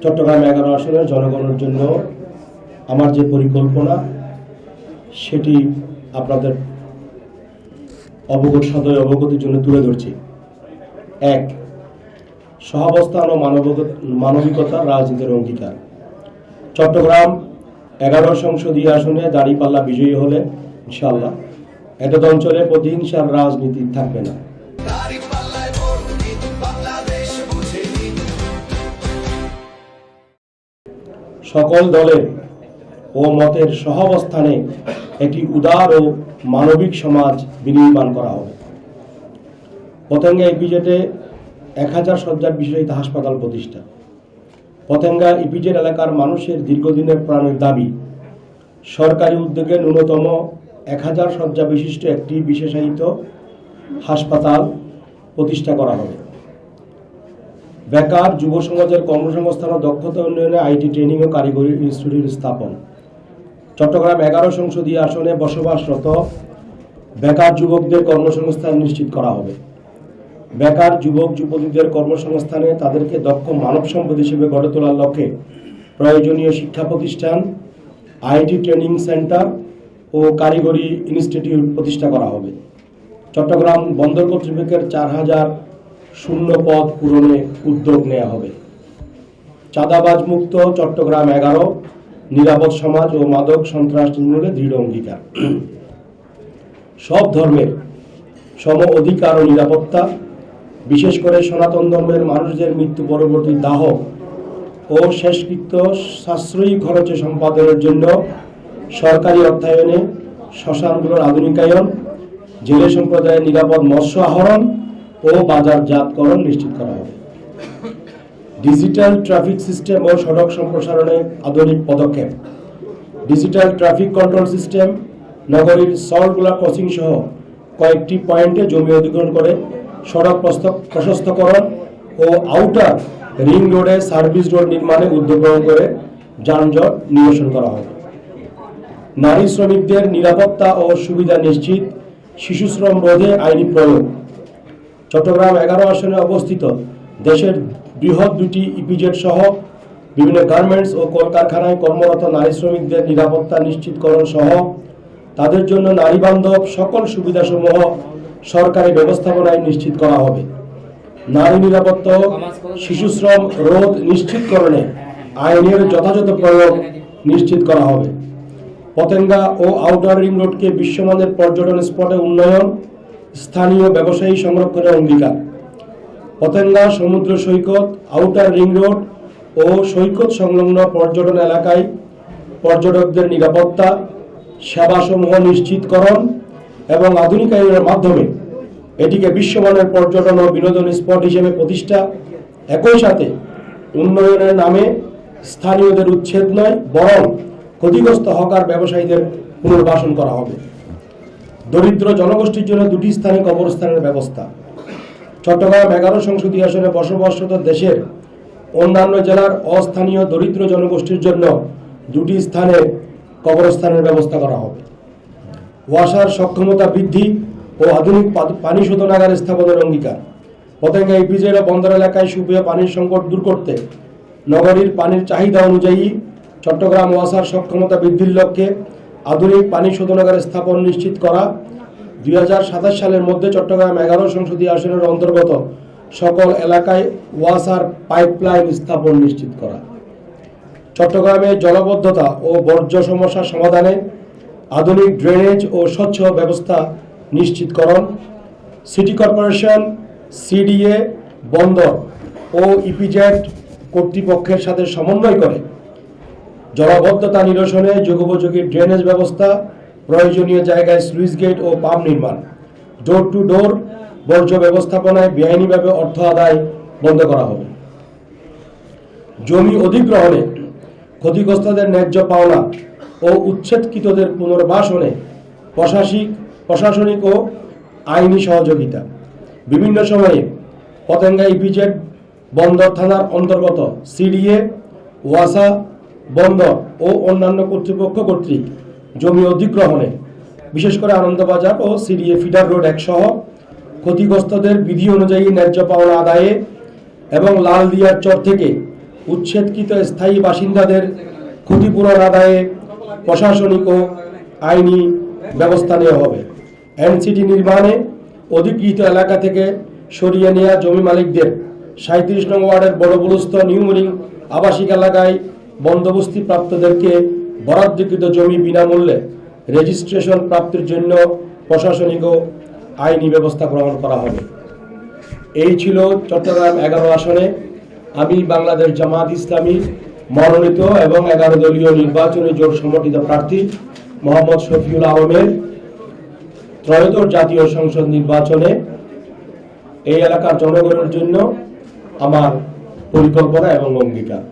চট্টগ্রাম 11 আসনের জনগণের জন্য আমার যে পরিকল্পনা সেটি আপনাদের সদয় অবগতির জন্য তুলে ধরছি। 1. সহাবস্থান ও মানবিকতা রাজনীতির অঙ্গীকার। চট্টগ্রাম 11 সংসদীয় আসনে দাঁড়িপাল্লা বিজয়ী হলে ইনশাআল্লাহ এতদ অঞ্চলে প্রতিহিংসার রাজনীতি থাকবে না। সকল দলের ও মতের সহাবস্থানে একটি উদার ও মানবিক সমাজ বিনির্মাণ করা হবে। পতেঙ্গা ইপিজেডে 1000 শয্যার বিশেষায়িত হাসপাতাল প্রতিষ্ঠা। পতেঙ্গা ইপিজেড এলাকার মানুষের দীর্ঘদিনের প্রাণের দাবি সরকারি উদ্যোগে ন্যূনতম 1000 শয্যা বিশিষ্ট একটি বিশেষায়িত হাসপাতাল প্রতিষ্ঠা করা হবে। বেকার যুব সমাজের কর্মসংস্থান ও দক্ষতা উন্নয়নে আইটি ট্রেনিং ও কারিগরি ইনস্টিটিউট স্থাপন। চট্টগ্রাম 11 সংসদীয় আসনে বসবাসরত বেকার যুবকদের কর্মসংস্থান নিশ্চিত করা হবে। বেকার যুবক যুবতীদের কর্মসংস্থানে তাদেরকে দক্ষ মানব সম্পদ হিসেবে গড়ে তোলার লক্ষ্যে প্রয়োজনীয় শিক্ষা প্রতিষ্ঠান, আইটি ট্রেনিং সেন্টার ও কারিগরি ইনস্টিটিউট প্রতিষ্ঠা করা হবে। চট্টগ্রাম বন্দর কর্তৃপক্ষের 4000 শূন্য পদ পূরণে উদ্যোগ নেওয়া হবে। চাঁদাবাজ মুক্ত চট্টগ্রাম 11, নিরাপদ সমাজ ও মাদক সন্ত্রাস নির্মূলে দৃঢ় অঙ্গীকার। সব ধর্মের সম অধিকার ও নিরাপত্তা, বিশেষ করে সনাতন ধর্মের মানুষদের মৃত্যু পরবর্তী দাহ ও শেষকৃত্য সাশ্রয়ী খরচে সম্পাদনের জন্য সরকারি অর্থায়নে শ্মশানগুলোর আধুনিকায়ন, জেলে সম্প্রদায়ের নিরাপদ মৎস্য আহরণ ও বাজারজাতকরণ নিশ্চিত করা হবে। ডিজিটাল ট্রাফিক সিস্টেম ও সড়ক সম্প্রসারণে আধুনিক পদক্ষেপ। ডিজিটাল ট্রাফিক কন্ট্রোল সিস্টেম, নগরীর সল্টগুলা ক্রসিং সহ কয়েকটি পয়েন্টে জমি অধিগ্রহণ করে সড়ক প্রশস্তকরণ ও আউটার রিং রোডে সার্ভিস রোড নির্মাণে উদ্যোগ গ্রহণ করে যানজট নিরসন করা হবে। নারী শ্রমিকদের নিরাপত্তা ও সুবিধা নিশ্চিত, শিশু শ্রম রোধে আইনি প্রয়োগ। চট্টগ্রাম 11 আসনে অবস্থিত দেশের বৃহৎ 2টি ইপিজেড সহ বিভিন্ন গার্মেন্টস ও কলকারখানায় কর্মরত নারী শ্রমিকদের নিরাপত্তা নিশ্চিতকরণ সহ তাদের জন্য নারী বান্ধব সকল সুবিধাসমূহ সরকারি ব্যবস্থাপনায় নিশ্চিত করা হবে। নারী নিরাপত্তা ও শিশু শ্রম রোধ নিশ্চিতকরণে আইনের যথাযথ প্রয়োগ নিশ্চিত করা হবে। পতেঙ্গা ও আউটার রিং রোডকে বিশ্বমানের পর্যটন স্পটে উন্নয়ন, স্থানীয় ব্যবসায়ী সংরক্ষণের অঙ্গীকার। পতেঙ্গা সমুদ্র সৈকত, আউটার রিং রোড ও সৈকত সংলগ্ন পর্যটন এলাকায় পর্যটকদের নিরাপত্তা, সেবাসমূহ নিশ্চিতকরণ এবং আধুনিকায়নের মাধ্যমে এটিকে বিশ্বমানের পর্যটন ও বিনোদন স্পট হিসেবে প্রতিষ্ঠা। একই সাথে উন্নয়নের নামে স্থানীয়দের উচ্ছেদ নয়, বরং ক্ষতিগ্রস্ত হকার ব্যবসায়ীদের পুনর্বাসন করা হবে। দরিদ্র জনগোষ্ঠীর জন্য 2টি স্থানে কবরস্থানের ব্যবস্থা। চট্টগ্রাম 11 সংসদীয় আসনে বসবাসরত দেশের অন্যান্য জেলার অস্থানীয় দরিদ্র জনগোষ্ঠীর জন্য 2টি স্থানে কবরস্থানের ব্যবস্থা করা হবে। ওয়াসার সক্ষমতা বৃদ্ধি ও আধুনিক পানি শোধনাগার স্থাপনের অঙ্গীকার। পতেঙ্গা ইপিজেড ও বন্দর এলাকায় সুপেয় পানির সংকট দূর করতে নগরীর পানির চাহিদা অনুযায়ী চট্টগ্রাম ওয়াসার সক্ষমতা বৃদ্ধির লক্ষ্যে আধুনিক পানি শোধনাগার স্থাপন নিশ্চিত করা। 2027 সালের মধ্যে চট্টগ্রাম 11 সংসদীয় আসনের অন্তর্গত সকল এলাকায় ওয়াসার পাইপলাইন স্থাপন নিশ্চিত করা। চট্টগ্রামে জলাবদ্ধতা ও বর্জ্য সমস্যা সমাধানে আধুনিক ড্রেনেজ ও স্বচ্ছ ব্যবস্থা নিশ্চিতকরণ। সিটি কর্পোরেশন, সিডিএ, বন্দর ও ইপিজেড কর্তৃপক্ষের সাথে সমন্বয় করে জলাবদ্ধতা নিরসনে যুগোপযোগী ড্রেনেজ ব্যবস্থা, প্রয়োজনীয় জায়গায় স্লুইস গেট ও পাম্প নির্মাণ। ডোর টু ডোর বর্জ্য ব্যবস্থাপনায় বেআইনিভাবে অর্থ আদায় বন্ধ করা হবে। জমি অধিগ্রহণে ক্ষতিগ্রস্তদের ন্যায্য পাওনা ও উচ্ছেদকৃতদের পুনর্বাসনে প্রশাসনিক ও আইনি সহযোগিতা। বিভিন্ন সময়ে পতেঙ্গা ইপিজেড বন্দর থানার অন্তর্গত সিডিএ, ওয়াসা, বন্দর ও অন্যান্য কর্তৃপক্ষ কর্তৃক জমি অধিগ্রহণে, বিশেষ করে আনন্দবাজার ও সিডিএ ফিডার রোড 1 সহ ক্ষতিগ্রস্তদের বিধি অনুযায়ী ন্যায্য পাওনা আদায়ে এবং লালদিয়ার চর থেকে উচ্ছেদকৃত স্থায়ী বাসিন্দাদের ক্ষতিপূরণ আদায়ে প্রশাসনিক ও আইনি ব্যবস্থা নেওয়া হবে। এনসিটি নির্মাণে অধিকৃত এলাকা থেকে সরিয়ে নেওয়া জমি মালিকদের 37 নং ওয়ার্ডের বড়বুলস্থ নিউমরিং আবাসিক এলাকায় বন্দোবস্তি প্রাপ্তদেরকে বরাদ্দকৃত জমি বিনামূল্যে রেজিস্ট্রেশন প্রাপ্তির জন্য প্রশাসনিক ও আইনি ব্যবস্থা গ্রহণ করা হবে। এই ছিল চট্টগ্রাম 11 আসনে আমি বাংলাদেশ জামাত ইসলামী মনোনীত এবং 11 দলীয় নির্বাচনী জোট সমর্থিত প্রার্থী মোহাম্মদ শফিউল আলমের ত্রয়োদশ জাতীয় সংসদ নির্বাচনে এই এলাকার জনগণের জন্য আমার পরিকল্পনা এবং অঙ্গীকার।